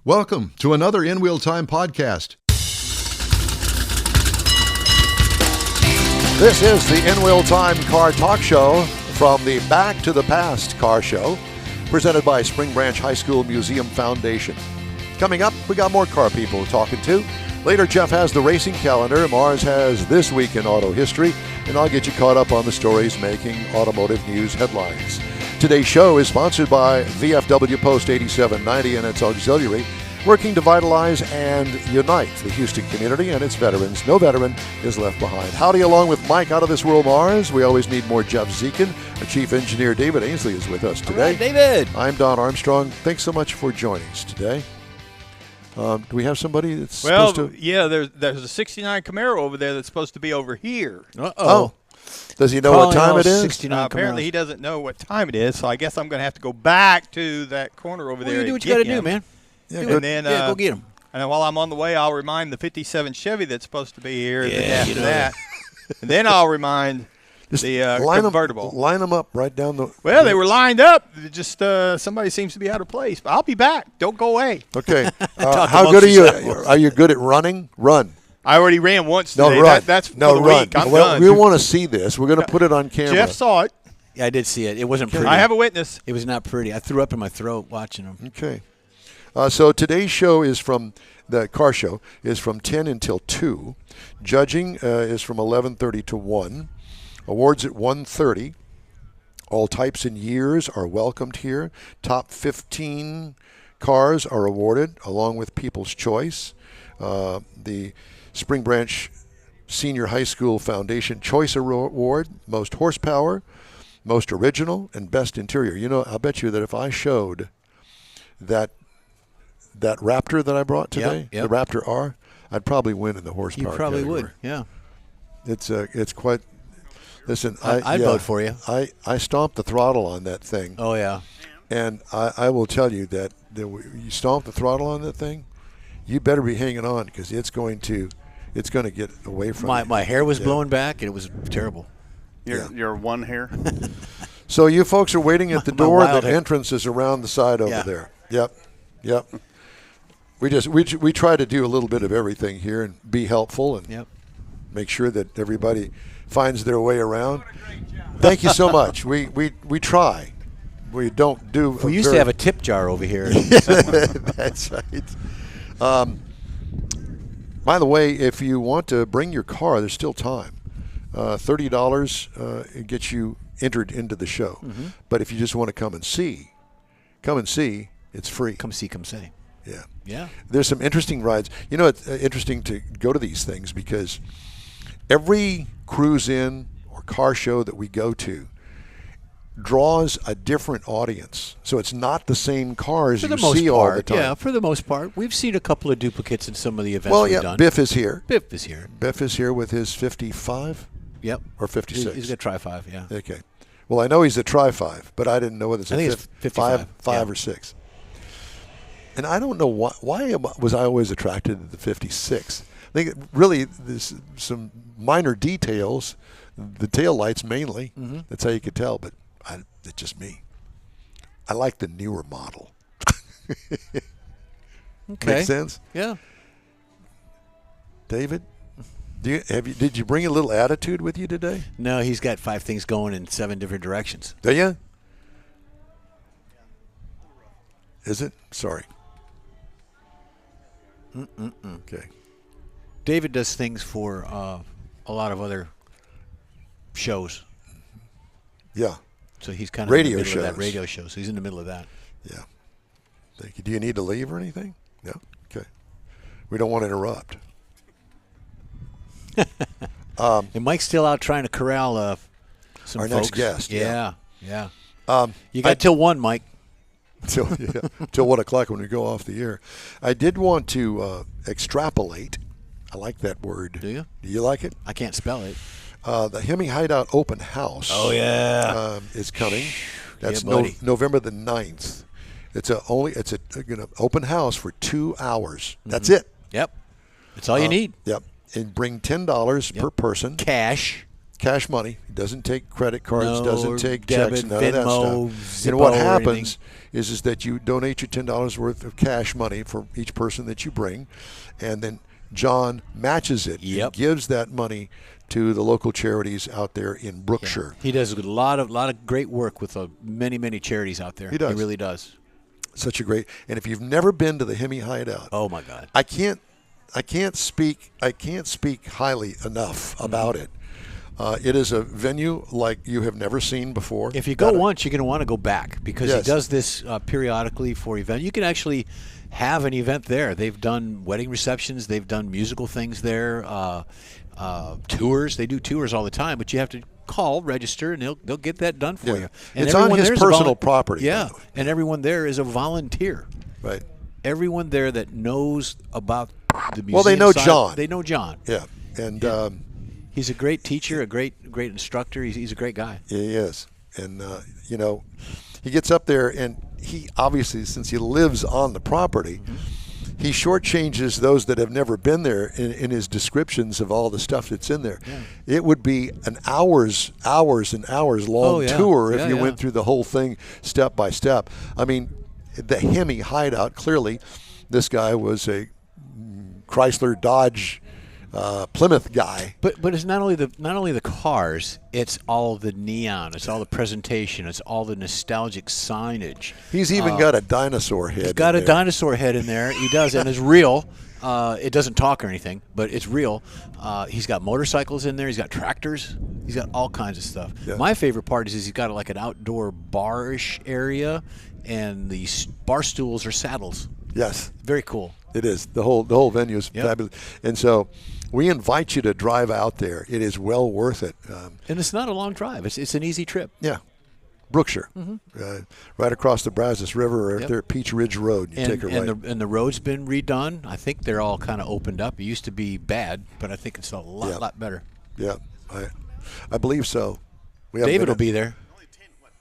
Welcome to another InWheelTime podcast. This is the InWheelTime Car Talk Show from the Back to the Past Car Show, presented by Spring Branch High School Museum Foundation. Coming up, we got more car people talking to. Later, Jeff has the racing calendar. Mars has This Week in Auto History, and I'll get you caught up on the stories making automotive news headlines. Today's show is sponsored by VFW Post 8790 and its auxiliary, working to vitalize and unite the Houston community and its veterans. No veteran is left behind. Howdy, along with Mike out of this world, Mars. We always need more Jeff Zekin. Our chief engineer, David Ainsley, is with us today. All right, David. I'm Don Armstrong. Thanks so much for joining us today. Do we have somebody that's supposed to? Yeah, there's a 69 Camaro over there that's supposed to be over here. Oh. Does he know what time it is? 69 apparently, he doesn't know what time it is, so I guess I'm going to have to go back to that corner over there. You do what you got to do, man. Yeah, And then, go get him. And then while I'm on the way, I'll remind the 57 Chevy that's supposed to be here the day after you know. that. And then I'll remind the convertible. Line them up right down the. Well, they were lined up. Just somebody seems to be out of place. But I'll be back. Don't go away. Okay. Talk How good are you? yourselves. Are you good at running? Run. I already ran once No, today. run. That's for no, the run. week. I'm well, done. we want to see this. We're going to put it on camera. Jeff saw it. Yeah, I did see it. It wasn't pretty. I have a witness. It was not pretty. I threw up in my throat watching him. Okay. So today's show is from the car show is from 10 until 2. Judging is from 11:30 to 1. Awards at 1:30. All types and years are welcomed here. Top 15 cars are awarded along with People's Choice. The Spring Branch Senior High School Foundation Choice Award, most horsepower, most original, and best interior. You know, I'll bet you that if I showed that Raptor that I brought today, Yep. the Raptor R, I'd probably win in the horsepower You probably category. would. Yeah. It's quite. Listen, I'd vote for you. I stomped the throttle on that thing, Oh, yeah. and I will tell you that you stomp the throttle on that thing, you better be hanging on because it's going to get away from you. My hair was blowing back, and it was terrible. Your one hair. So you folks are waiting at the My door. wild The hair. entrance is around the side over Yeah. there. Yep. We try to do a little bit of everything here and be helpful and Yep. make sure that everybody finds their way around. Thank you so much. We try. We don't do. We used to have a tip jar over here. That's right. By the way, if you want to bring your car, there's still time. $30 it gets you entered into the show. Mm-hmm. But if you just want to come and see, it's free. Come see, come say. Yeah. Yeah. There's some interesting rides. You know, it's interesting to go to these things because every cruise in or car show that we go to draws a different audience. So it's not the same cars For you the most see all the part, time. yeah, for the most part. We've seen a couple of duplicates in some of the events Well, we've yeah, done. Biff is here. Biff is here. Biff is here with his 55 Yep. or 56. He's going to try 5, yeah. Okay. Well, I know he's a Tri-5, but I didn't know whether it's I a think it's 55, five yeah. or 6. And I don't know why was I always attracted to the 56. I think really there's some minor details, the tail lights mainly. Mm-hmm. That's how you could tell, but it's just me. I like the newer model. Okay. Make sense? Yeah. David, did you bring a little attitude with you today? No, he's got 5 things going in 7 different directions. Do you? Is it? Sorry. Okay. David does things for a lot of other shows. Yeah. So he's kind of Radio in the middle of shows. that radio show. So he's in the middle of that. Yeah. Thank you. Do you need to leave or anything? No? Okay. We don't want to interrupt. And Mike's still out trying to corral some Our folks. next guest, Yeah. You got I- till 1, Mike. Till 1 o'clock when we go off the air. I did want to extrapolate. I like that word. Do you? Do you like it? I can't spell it. The Hemi Hideout Open House. Oh, yeah. Is coming. That's Yeah, buddy. November the 9th. It's a open house for 2 hours. That's it. Yep. That's all you need. Yep. And bring $10 per person. Cash. cash money. He doesn't take credit cards, No, doesn't take debit, checks, none Venmo, of that stuff. Zippo And what or happens is that you donate your $10 worth of cash money for each person that you bring, and then John matches it and gives that money to the local charities out there in Brookshire. Yeah. He does a lot of great work with many charities out there. He does. He really does. Such a great. And if you've never been to the Hemi Hideout, oh my God, I can't speak highly enough about it. It is a venue like you have never seen before. If you go once, you're going to want to go back because he does this periodically for events. You can actually have an event there. They've done wedding receptions. They've done musical things there. Tours. They do tours all the time, but you have to call, register, and they'll get that done for you. And it's on his personal property. Yeah, and everyone there is a volunteer. Right. Everyone there that knows about the museum. Well, they know side, John. They know John. Yeah, and he's a great teacher, a great instructor. He's a great guy. He is, and he gets up there, and he obviously, since he lives on the property, he shortchanges those that have never been there in his descriptions of all the stuff that's in there. Yeah. It would be an hours and hours long tour if you went through the whole thing step by step. I mean, the Hemi Hideout, clearly this guy was a Chrysler Dodge Plymouth guy. But it's not only the cars, it's all the neon, it's all the presentation, it's all the nostalgic signage. He's even got a dinosaur head. He's got a dinosaur head in there. He does, and it's real. It doesn't talk or anything, but it's real. He's got motorcycles in there. He's got tractors. He's got all kinds of stuff. Yeah. My favorite part is he's got like an outdoor bar-ish area, and the bar stools are saddles. Yes. Very cool. It is. The whole venue is fabulous. And so we invite you to drive out there. It is well worth it. And it's not a long drive. It's an easy trip. Yeah. Brookshire, right across the Brazos River, right there at Peach Ridge Road. You take a right. And the road's been redone. I think they're all kind of opened up. It used to be bad, but I think it's a lot better. Yeah, I believe so. David will be there. Only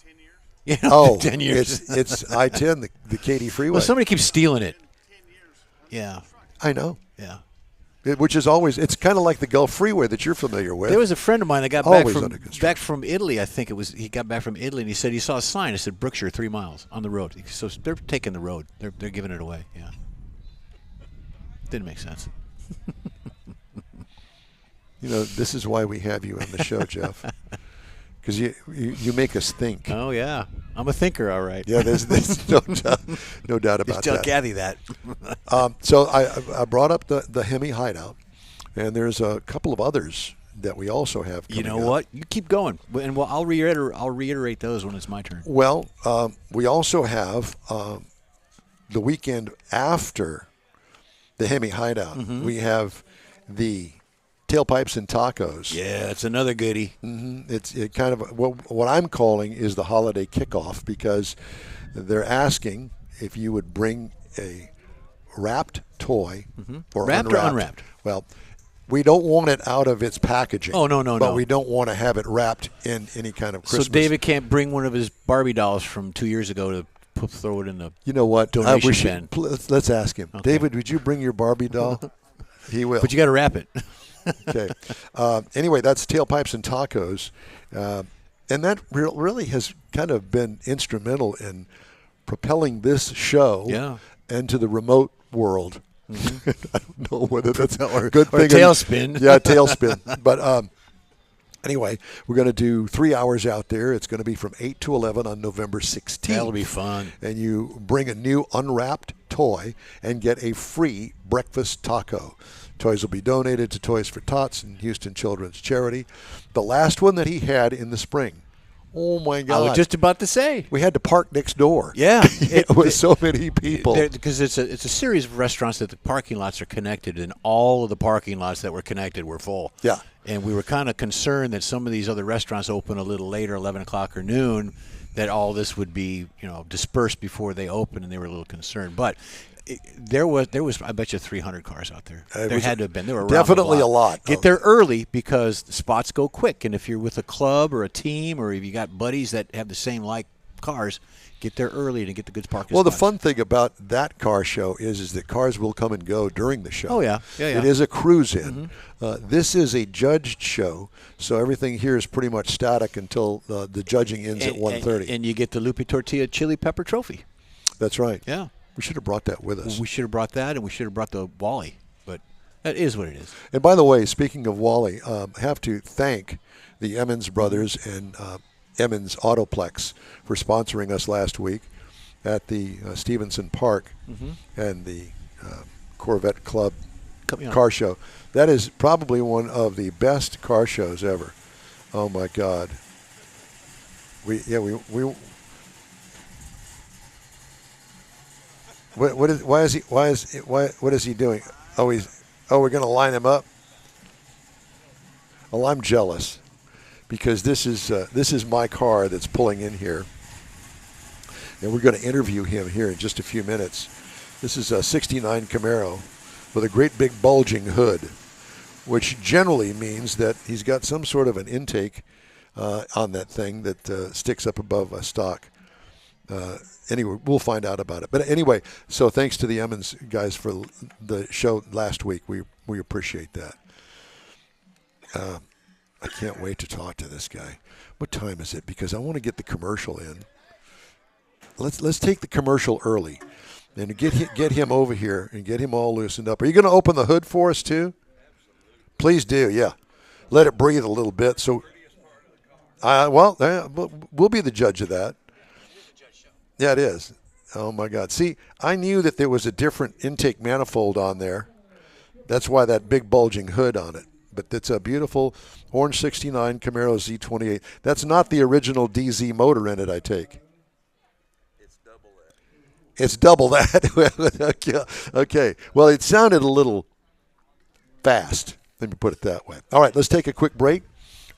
10 years? Yeah, 10 years. It's I-10, the Katy Freeway. Well, somebody keeps stealing it. 10 years. Yeah. I know. Yeah. Which is always, it's kind of like the Gulf Freeway that you're familiar with. There was a friend of mine that got back from Italy. I think it was, he got back from Italy, and he said he saw a sign. It said Brookshire 3 miles on the road. So they're taking the road. They're giving it away. Yeah. Didn't make sense. This is why we have you on the show, Jeff. Because you make us think. Oh, yeah. I'm a thinker, all right. Yeah, there's no doubt about that. Tell Kathy that. So I brought up the Hemi Hideout, and there's a couple of others that we also have coming up. What? You keep going, and I'll reiterate those when it's my turn. Well, we also have the weekend after the Hemi Hideout. Mm-hmm. We have the Tailpipes and Tacos. Yeah, it's another goodie. Mm-hmm. It's kind of what I'm calling is the holiday kickoff, because they're asking if you would bring a wrapped toy or wrapped unwrapped. or unwrapped. Well, we don't want it out of its packaging. Oh, no. But we don't want to have it wrapped in any kind of Christmas. So David can't bring one of his Barbie dolls from 2 years ago to throw it in the donation bin. bin. Let's ask him. Okay. David, would you bring your Barbie doll? He will. But you got to wrap it. Okay. Anyway, that's Tailpipes and Tacos. And that really has kind of been instrumental in propelling this show into the remote world. Mm-hmm. I don't know whether that's a good thing. Or tailspin. Yeah, tailspin. But anyway, we're going to do 3 hours out there. It's going to be from 8 to 11 on November 16th. That'll be fun. And you bring a new unwrapped toy and get a free breakfast taco. Toys will be donated to Toys for Tots and Houston Children's Charity. The last one that he had in the spring. Oh, my God. I was just about to say. We had to park next door. Yeah. It was so many people. Because it's a series of restaurants that the parking lots are connected, and all of the parking lots that were connected were full. Yeah. And we were kind of concerned that some of these other restaurants open a little later, 11 o'clock or noon, that all this would be, dispersed before they open, and they were a little concerned. But there was I bet you 300 cars out there. There had to have been. There were definitely a lot. Get there early because the spots go quick, and if you're with a club or a team, or if you got buddies that have the same cars, get there early to get the good parking Well, the spots. fun thing about that car show is that cars will come and go during the show. Oh, yeah. It is a cruise-in. This is a judged show, so everything here is pretty much static until the judging ends at 1:30. And you get the Lupe Tortilla Chili Pepper Trophy. That's right. Yeah. We should have brought that with us. We should have brought that, and we should have brought the Wally. But that is what it is. And by the way, speaking of Wally, I have to thank the Emmons brothers and Emmons Autoplex for sponsoring us last week at the Stevenson Park and the Corvette Club car show. That is probably one of the best car shows ever. Oh my God. What is he doing? We're going to line him up. Well, I'm jealous because this is my car that's pulling in here, and we're going to interview him here in just a few minutes. This is a '69 Camaro with a great big bulging hood, which generally means that he's got some sort of an intake on that thing that sticks up above a stock. Anyway, we'll find out about it. But anyway, so thanks to the Emmons guys for the show last week. We appreciate that. I can't wait to talk to this guy. What time is it? Because I want to get the commercial in. Let's take the commercial early and get him over here and get him all loosened up. Are you going to open the hood for us too? Please do. Yeah, let it breathe a little bit. So, we'll be the judge of that. Yeah, it is. Oh, my God. See, I knew that there was a different intake manifold on there. That's why that big bulging hood on it. But it's a beautiful orange 69 Camaro Z28. That's not the original DZ motor in it, I take. It's double that. Okay. Well, it sounded a little fast. Let me put it that way. All right, let's take a quick break.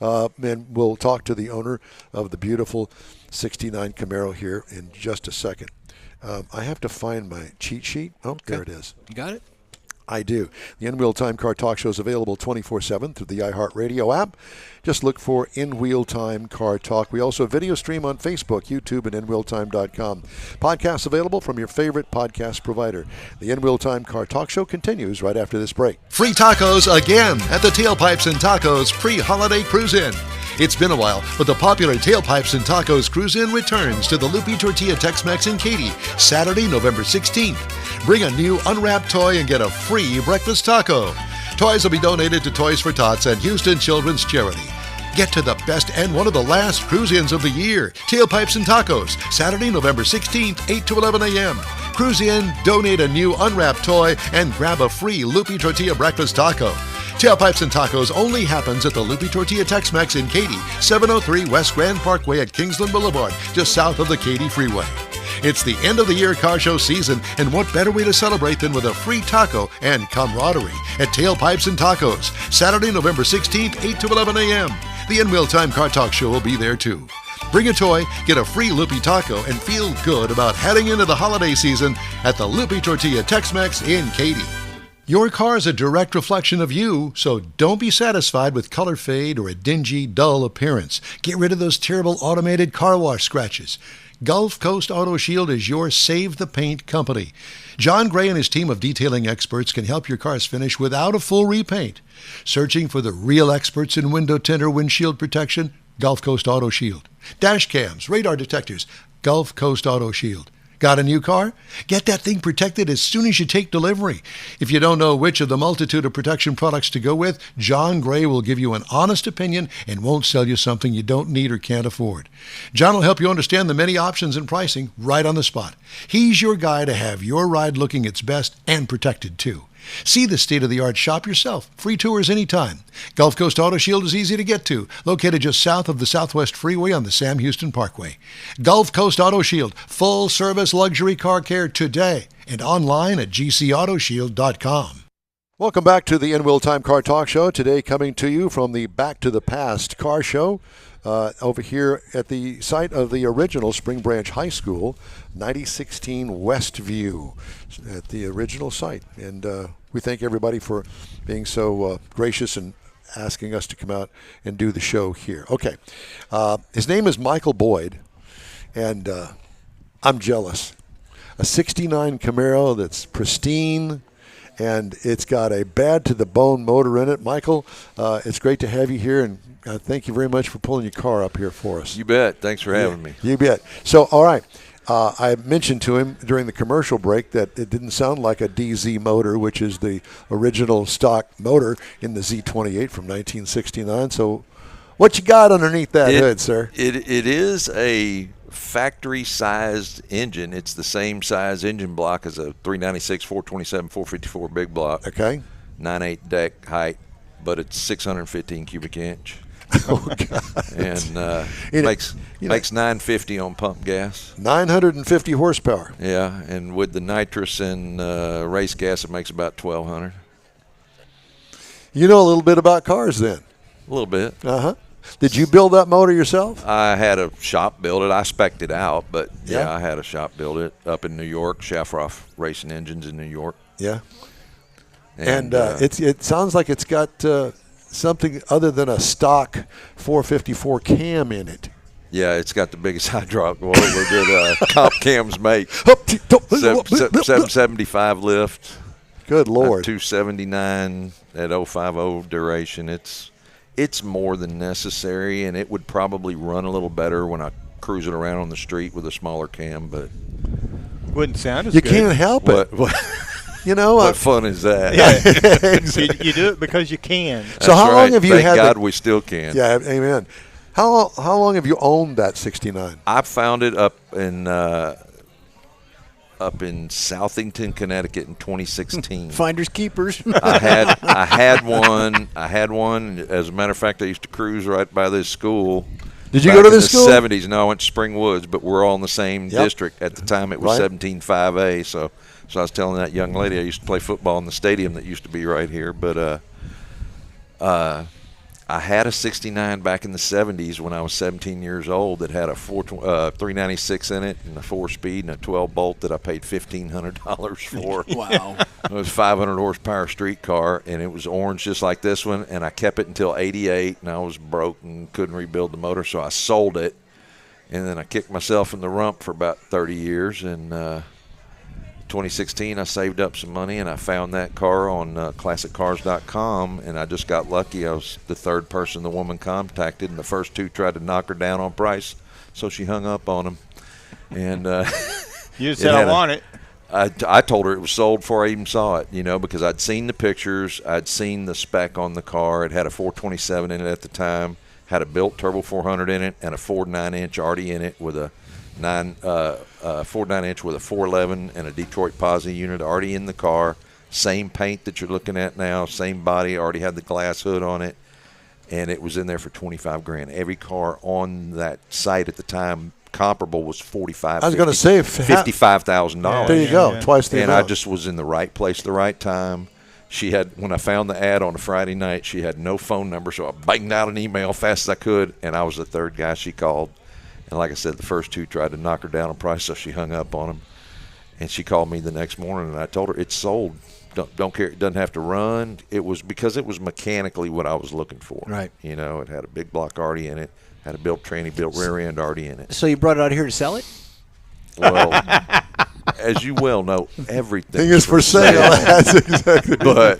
And we'll talk to the owner of the beautiful 69 Camaro here in just a second. I have to find my cheat sheet. Oh, okay. There it is. You got it? I do. The InWheelTime Car Talk Show is available 24/7 through the iHeartRadio app. Just look for InWheelTime Car Talk. We also video stream on Facebook, YouTube, and InWheelTime.com. Podcasts available from your favorite podcast provider. The InWheelTime Car Talk Show continues right after this break. Free tacos again at the Tailpipes and Tacos pre-holiday cruise-in. It's been a while, but the popular Tailpipes and Tacos cruise-in returns to the Lupe Tortilla Tex-Mex in Katy, Saturday, November 16th. Bring a new unwrapped toy and get a free breakfast taco. Toys will be donated to Toys for Tots and Houston Children's Charity. Get to the best and one of the last cruise-ins of the year. Tailpipes and Tacos, Saturday, November 16th, 8 to 11 a.m. Cruise in, donate a new unwrapped toy, and grab a free Lupe Tortilla breakfast taco. Tailpipes and Tacos only happens at the Lupe Tortilla Tex-Mex in Katy, 703 West Grand Parkway at Kingsland Boulevard, just south of the Katy Freeway. It's the end of the year car show season, and what better way to celebrate than with a free taco and camaraderie at Tailpipes and Tacos, Saturday, November 16th, 8 to 11 a.m. The InWheelTime Car Talk Show will be there too. Bring a toy, get a free Lupe taco, and feel good about heading into the holiday season at the Lupe Tortilla Tex-Mex in Katy. Your car is a direct reflection of you, so don't be satisfied with color fade or a dingy, dull appearance. Get rid of those terrible automated car wash scratches. Gulf Coast Auto Shield is your Save the Paint company. John Gray and his team of detailing experts can help your cars finish without a full repaint. Searching for the real experts in window tint or windshield protection? Gulf Coast Auto Shield. Dash cams, radar detectors? Gulf Coast Auto Shield. Got a new car? Get that thing protected as soon as you take delivery. If you don't know which of the multitude of protection products to go with, John Gray will give you an honest opinion and won't sell you something you don't need or can't afford. John will help you understand the many options and pricing right on the spot. He's your guy to have your ride looking its best and protected too. See the state-of-the-art shop yourself. Free tours anytime. Gulf Coast Auto Shield is easy to get to, located just south of the Southwest Freeway on the Sam Houston Parkway. Gulf Coast Auto Shield, full-service luxury car care today, and online at gcautoshield.com. Welcome back to the InWheelTime Car Talk Show. Today coming to you from the Back to the Past car show over here at the site of the original Spring Branch High School, 9016 Westview, at the original site. And we thank everybody for being so gracious and asking us to come out and do the show here. Okay. His name is Michael Boyd, and I'm jealous. A 69 Camaro that's pristine, and it's got a bad-to-the-bone motor in it. Michael, it's great to have you here, and thank you very much for pulling your car up here for us. You bet. Thanks for having me. You bet. So, all right. I mentioned to him during the commercial break that it didn't sound like a DZ motor, which is the original stock motor in the Z28 from 1969. So what you got underneath that hood, sir? It is a factory-sized engine. It's the same size engine block as a 396, 427, 454 big block. Okay. 9.8 deck height, but it's 615 cubic inch. Oh, God. And makes 950 on pump gas. 950 horsepower. Yeah, and with the nitrous and race gas, it makes about 1,200. You know a little bit about cars then? A little bit. Uh-huh. Did you build that motor yourself? I had a shop build it. I spec'd it out, but yeah, I had a shop build it up in New York, Shafroff Racing Engines in New York. Yeah. And it sounds like it's got something other than a stock 454 cam in it. Yeah, it's got the biggest hydraulic oil that comp cams make. 775 lift. Good Lord. 279 at 050 duration. It's more than necessary, and it would probably run a little better when I cruise it around on the street with a smaller cam, but wouldn't sound as you good. can't help it. What you know, what fun is that? Yeah. you do it because you can. So how long have you Thank had? God we still can. Yeah, amen. How long have you owned that 69? I found it up in Southington, Connecticut in 2016. Finders keepers. I had one. As a matter of fact, I used to cruise right by this school. Did you go to this school? In the 70s. No, I went to Spring Woods, but we're all in the same district. At the time, it was 17-5A. So I was telling that young lady I used to play football in the stadium that used to be right here. But I had a 69 back in the 70s when I was 17 years old that had a 396 in it and a 4-speed and a 12-bolt that I paid $1,500 for. Wow. It was a 500 horsepower street car, and it was orange just like this one, and I kept it until 88, and I was broke and couldn't rebuild the motor, so I sold it, and then I kicked myself in the rump for about 30 years, and 2016 I saved up some money, and I found that car on ClassicCars.com, and I just got lucky. I was the third person the woman contacted, and the first two tried to knock her down on price, so she hung up on them. And you said I want it. I told her it was sold before I even saw it, because I'd seen the pictures, I'd seen the spec on the car. It had a 427 in it at the time, had a built turbo 400 in it, and a Ford 9-inch already in it with a 9-inch with a 411 and a Detroit Posi unit already in the car. Same paint that you're looking at now, same body, already had the glass hood on it, and it was in there for $25,000. Every car on that site at the time comparable was $45,000. I was going to say $55,000. There you go, twice the amount. amount. I just was in the right place, the right time. She had, when I found the ad on a Friday night, she had no phone number, so I banged out an email fast as I could, and I was the third guy she called. And like I said, the first two tried to knock her down on price, so she hung up on them. And she called me the next morning, and I told her it's sold. Don't care. It doesn't have to run. It was because it was mechanically what I was looking for. Right. It had a big block already in it, had a built tranny, built rear end already in it. So you brought it out here to sell it? Well, as you well know, everything Thing is for sale. That's exactly. But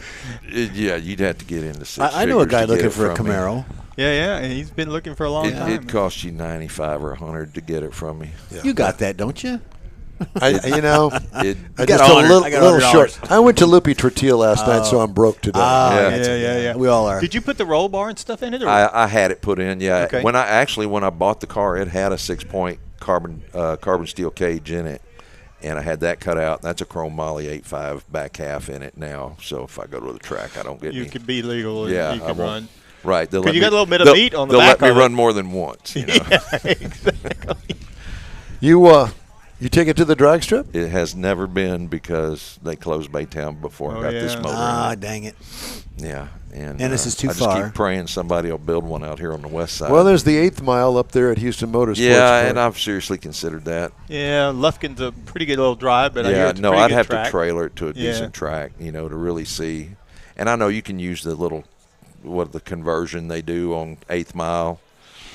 you'd have to get into six. I know a guy looking for a from me. Camaro. Yeah, and he's been looking for a long time. It costs you $95 or $100 to get it from me. Yeah. You got that, don't you? I just got a little $100. short. I went to Lupi Tortilla last night, so I'm broke today. Yeah. We all are. Did you put the roll bar and stuff in it? Or? I had it put in, yeah. Okay. When I bought the car, it had a 6-point carbon steel cage in it, and I had that cut out. That's a chrome moly 8.5 back half in it now. So if I go to the track, I don't get You could be legal. Yeah, you I could won't. run. Right. Because you got a little bit of meat on the they'll back let me of it. run more than once. Yeah, exactly. You take it to the drag strip? It has never been because they closed Baytown before I got this motor. Ah, dang it. Yeah. And this is too I just far. keep praying somebody will build one out here on the west side. Well, there's the 8th mile up there at Houston Motorsports. Yeah, and I've seriously considered that. Yeah, Lufkin's a pretty good little drive, but I hear it's a pretty I'd good have track. to trailer it to a decent track, to really see. And I know you can use the conversion they do on 8th mile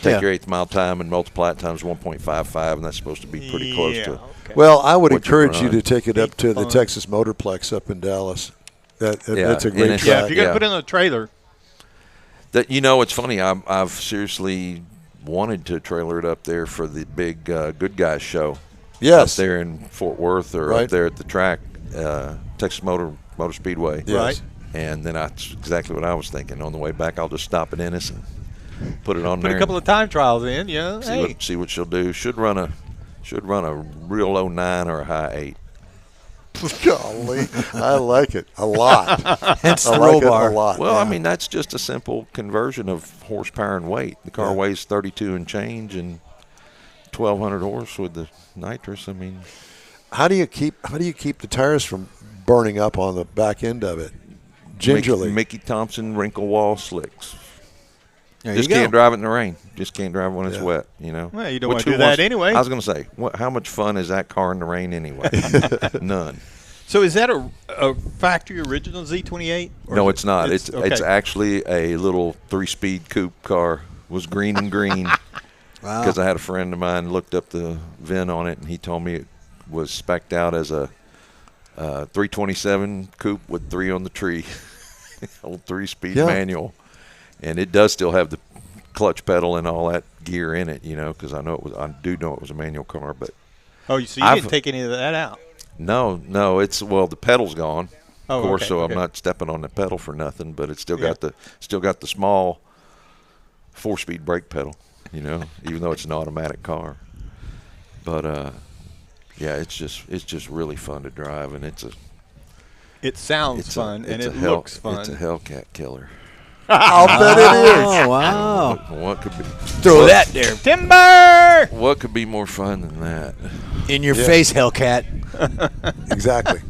take your 8th mile time and multiply it times 1.55, and that's supposed to be pretty close to. Okay. Well, I would what encourage you you to run. take it up to the Fun. Texas Motorplex up in Dallas. That's a and great it's- Yeah, track. if you're going to Yeah. put it in a trailer. That it's funny. I've seriously wanted to trailer it up there for the big Good Guys show. Yes. Up there in Fort Worth or Right. up there at the track, Texas Motor Speedway. Yes. Right. And then that's exactly what I was thinking. On the way back, I'll just stop at Ennis and put it on Put there. a couple of time trials in, yeah. and see what she'll do. Should run a real low 9 or a high 8. Golly, I like it a lot. Hence I the like roll it bar. a lot. Well, yeah. I mean, that's just a simple conversion of horsepower and weight. The car weighs 32 and change, and 1,200 horse with the nitrous. I mean, how do you keep the tires from burning up on the back end of it? Gingerly. Mickey Thompson wrinkle wall slicks. There Just you go. can't drive it in the rain. Just can't drive it when it's Yeah. wet. Well, you don't Which want to who do that wants- anyway. I was going to say, how much fun is that car in the rain anyway? None. So is that a factory original Z28? Or No, is it's not. It's okay. actually a little 3-speed coupe car. Was green and green. Wow. Because I had a friend of mine looked up the VIN on it, and he told me it was spec'd out as a 327 coupe with 3 on the tree, old 3-speed Yeah. manual, and it does still have the clutch pedal and all that gear in it, because I do know it was a manual car, but Oh, so you I've- didn't take any of that out? no, the pedal's gone, Oh, of course, okay, so okay. I'm not stepping on the pedal for nothing, but it's still Yeah. got the small 4-speed brake pedal, even though it's an automatic car. But yeah, it's just really fun to drive, and It sounds it's fun, and it's it a hell, looks fun. It's a Hellcat killer. I'll bet it is. Oh, wow. What could be Throw that there. Timber! What could be more fun than that? In your face, Hellcat. Exactly.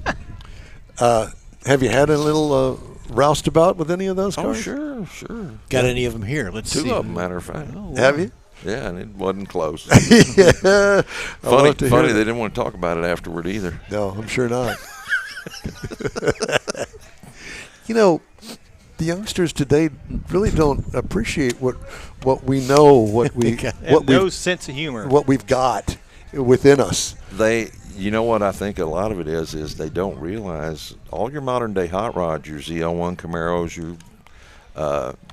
Have you had a little roustabout with any of those Oh, cars? sure. Got any of them here? Let's see. Two of them, matter of fact. Have you? Yeah, and it wasn't close. Yeah. I funny, love to hear they that. didn't want to talk about it afterward either. No, I'm sure not. The youngsters today really don't appreciate what we know, what No sense of humor. we've got within us. You know what I think a lot of it is they don't realize all your modern day hot rods, your ZL1 Camaros, your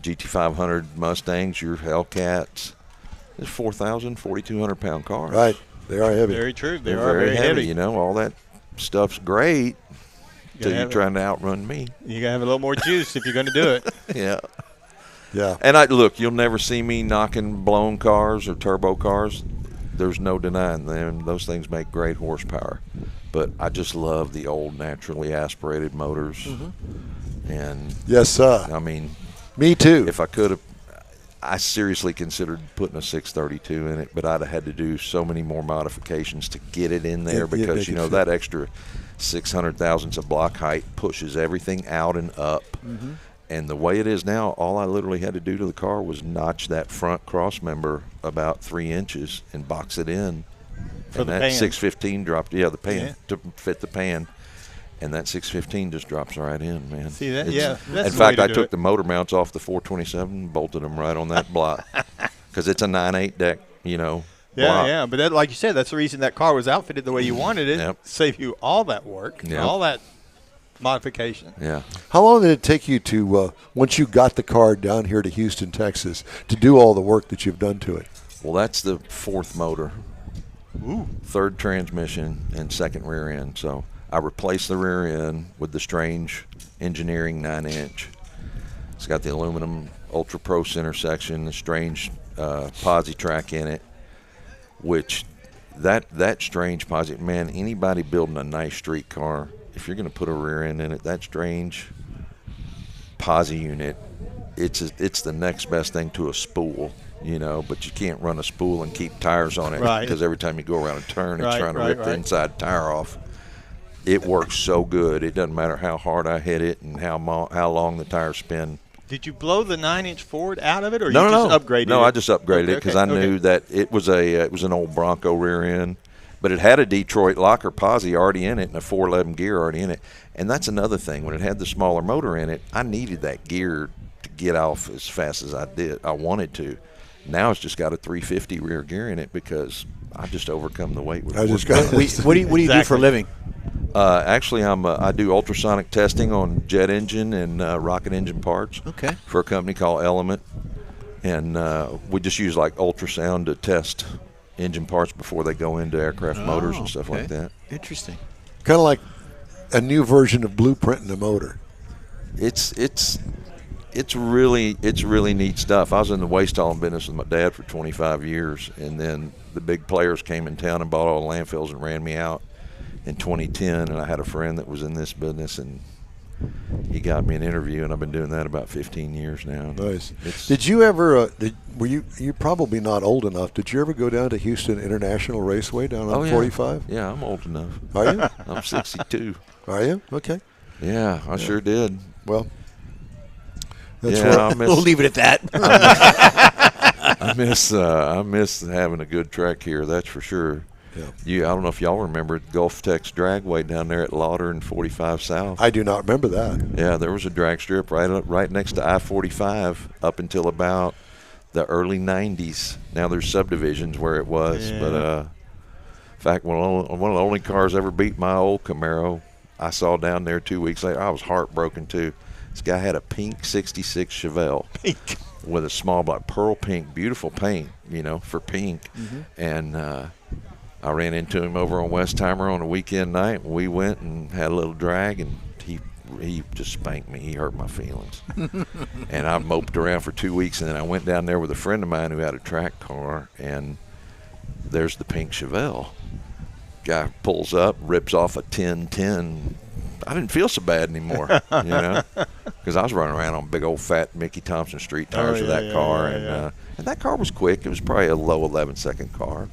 GT500 Mustangs, your Hellcats, there's 4,000, 4,200 pound cars. Right. They are heavy. Very true. They They're are very heavy. All that stuff's great gotta till you're have it. trying to outrun me. You gotta have a little more juice if you're going to do it. Yeah. Yeah. And you'll never see me knocking blown cars or turbo cars. There's no denying them. Those things make great horsepower. But I just love the old naturally aspirated motors. Mm-hmm. And Yes, sir. I mean, Me too. if I could have, I seriously considered putting a 632 in it, but I'd have had to do so many more modifications to get it in there Yeah, because, make it fit. that extra 600 thousandths of block height pushes everything out and up. Mm-hmm. And the way it is now, all I literally had to do to the car was notch that front cross member about 3 inches and box it in. For and the that pan. 615 dropped, the pan, Yeah. to fit the pan. And that 615 just drops right in, man. See that? It's- Yeah, that's In the way fact, to I do took it. the motor mounts off the 427 and bolted them right on that block because it's a 9/8 deck, Yeah, block. yeah. But like you said, that's the reason that car was outfitted the way you wanted it. Yep. Save you all that work, Yep. all that modification. Yeah. How long did it take you to, once you got the car down here to Houston, Texas, to do all the work that you've done to it? Well, that's the 4th motor, 3rd transmission, and 2nd rear end. So I replaced the rear end with the Strange Engineering 9-inch. It's got the aluminum Ultra Pro center section, the Strange posi track in it, which that Strange posi, man, anybody building a nice street car, if you're going to put a rear end in it, that Strange posi unit, it's the next best thing to a spool, but you can't run a spool and keep tires on it Right. because every time you go around a turn, it's Right, trying to right, rip the right. inside tire off. It works so good. It doesn't matter how hard I hit it and how long the tires spin. Did you blow the 9-inch Ford out of it, or No, you no, just upgraded it? No, I just upgraded it Okay, because okay, I knew okay. that it was an old Bronco rear end, but it had a Detroit locker posi already in it and a 411 gear already in it. And that's another thing. When it had the smaller motor in it, I needed that gear to get off as fast as I wanted to. Now it's just got a 350 rear gear in it because I just overcome the weight with I just horsepower. got What do you do for a living? Actually, I do ultrasonic testing on jet engine and rocket engine parts. Okay. For a company called Element, and we just use like ultrasound to test engine parts before they go into aircraft motors and stuff like that. Interesting. kind of like a new version of blueprinting a motor. It's really neat stuff. I was in the waste hauling business with my dad for 25 years, and then the big players came in town and bought all the landfills and ran me out in 2010. And I had a friend that was in this business, and he got me an interview, and I've been doing that about 15 years now. Nice. Did you ever? You're probably not old enough. Did you ever go down to Houston International Raceway down on 45? Yeah, I'm old enough. Are you? I'm 62. Are you? Okay. Yeah, I sure did. Well, that's yeah, right. We'll leave it at that. I miss having a good track here. That's for sure. Yeah. I don't know if y'all remember Gulf Tex Dragway down there at Lauder and 45 South. I do not remember that. Yeah, there was a drag strip right next to I-45 up until about the early 90s. Now there's subdivisions where it was, but in fact, one of the only cars ever beat my old Camaro, I saw down there 2 weeks later. I was heartbroken too. This guy had a pink '66 Chevelle with a small black pearl pink, beautiful paint, for pink, and I ran into him over on Westheimer on a weekend night. We went and had a little drag, and he just spanked me. He hurt my feelings. And I moped around for 2 weeks, and then I went down there with a friend of mine who had a track car, and there's the pink Chevelle. Guy pulls up, rips off a 1010. I didn't feel so bad anymore, because I was running around on big old fat Mickey Thompson street tires with that car, and that car was quick. It was probably a low 11-second car.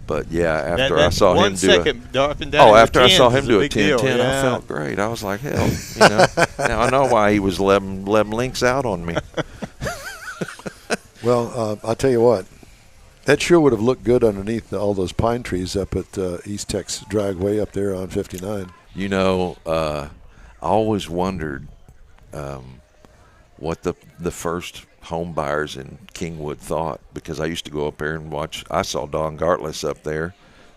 But after I saw him do I saw him do a 10-10, I felt great. I was like, hell, now I know why he was 11 links out on me. Well, I'll tell you what, that sure would have looked good underneath all those pine trees up at East Tex Dragway up there on 59. I always wondered what the first home buyers in Kingwood thought, because I used to go up there and watch. I saw Don Gartless up there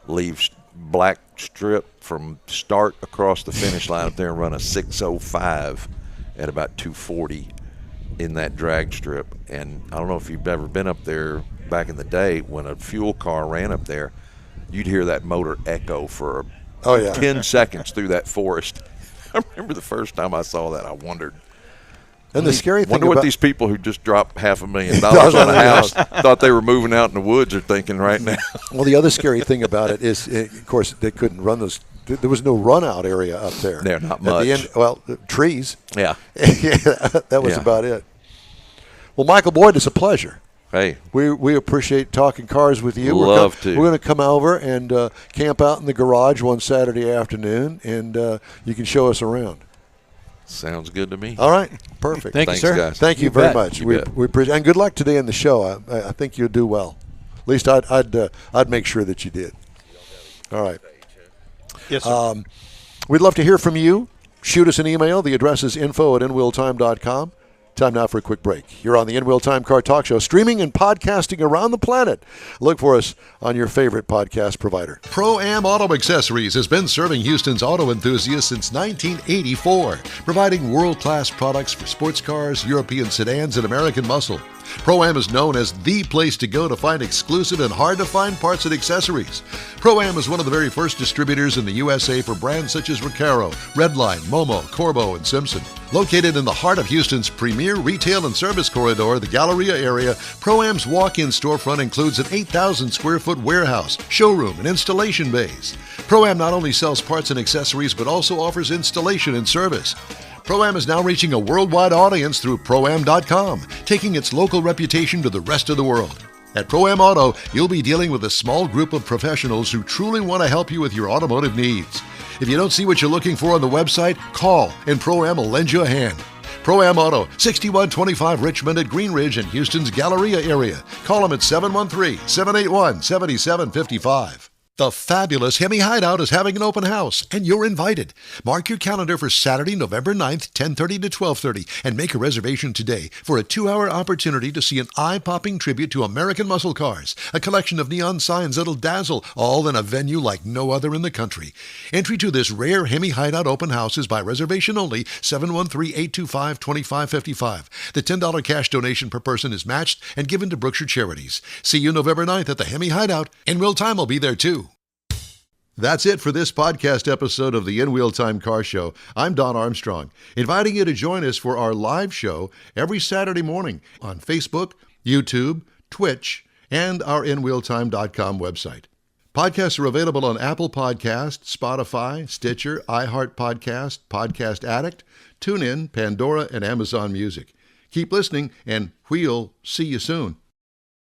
leave black strip from start across the finish line up there and run a 6:05 at about 240 in that drag strip. And I don't know if you've ever been up there back in the day when a fuel car ran up there, you'd hear that motor echo for 10 seconds through that forest. I remember the first time I saw that, I wondered. And the scary thing wonder what these people who just dropped $500,000 on a house thought they were moving out in the woods are thinking right now. Well, the other scary thing about it is, of course, they couldn't run those. There was no run-out area up there. There, not much. The trees. Yeah. That was about it. Well, Michael Boyd, it's a pleasure. Hey. We appreciate talking cars with you. We're going to come over and camp out in the garage one Saturday afternoon, and you can show us around. Sounds good to me. All right. Perfect. Thanks, sir. Guys. Thank you very much. We appreciate, and good luck today in the show. I think you'll do well. At least I'd make sure that you did. All right. Yes, sir. We'd love to hear from you. Shoot us an email. The address is info@InWheelTime.com. Time now for a quick break. You're on the InWheelTime Car Talk Show, streaming and podcasting around the planet. Look for us on your favorite podcast provider. Pro-Am Auto Accessories has been serving Houston's auto enthusiasts since 1984, providing world-class products for sports cars, European sedans, and American muscle. Pro-Am is known as the place to go to find exclusive and hard-to-find parts and accessories. Pro-Am is one of the very first distributors in the USA for brands such as Recaro, Redline, Momo, Corbo, and Simpson. Located in the heart of Houston's premier retail and service corridor, the Galleria area, Pro-Am's walk-in storefront includes an 8,000-square-foot warehouse, showroom, and installation bays. Pro-Am not only sells parts and accessories, but also offers installation and service. Pro-Am is now reaching a worldwide audience through Pro-Am.com, taking its local reputation to the rest of the world. At Pro-Am Auto, you'll be dealing with a small group of professionals who truly want to help you with your automotive needs. If you don't see what you're looking for on the website, call and Pro-Am will lend you a hand. Pro-Am Auto, 6125 Richmond at Green Ridge in Houston's Galleria area. Call them at 713-781-7755. The fabulous Hemi Hideout is having an open house, and you're invited. Mark your calendar for Saturday, November 9th, 10:30 to 12:30, and make a reservation today for a 2-hour opportunity to see an eye-popping tribute to American muscle cars, a collection of neon signs that'll dazzle, all in a venue like no other in the country. Entry to this rare Hemi Hideout open house is by reservation only, 713-825-2555. The $10 cash donation per person is matched and given to Brookshire Charities. See you November 9th at the Hemi Hideout, and InWheelTime will be there too. That's it for this podcast episode of the InWheelTime Car Show. I'm Don Armstrong, inviting you to join us for our live show every Saturday morning on Facebook, YouTube, Twitch, and our InWheelTime.com website. Podcasts are available on Apple Podcasts, Spotify, Stitcher, iHeart Podcast, Podcast Addict, TuneIn, Pandora, and Amazon Music. Keep listening, and we'll see you soon.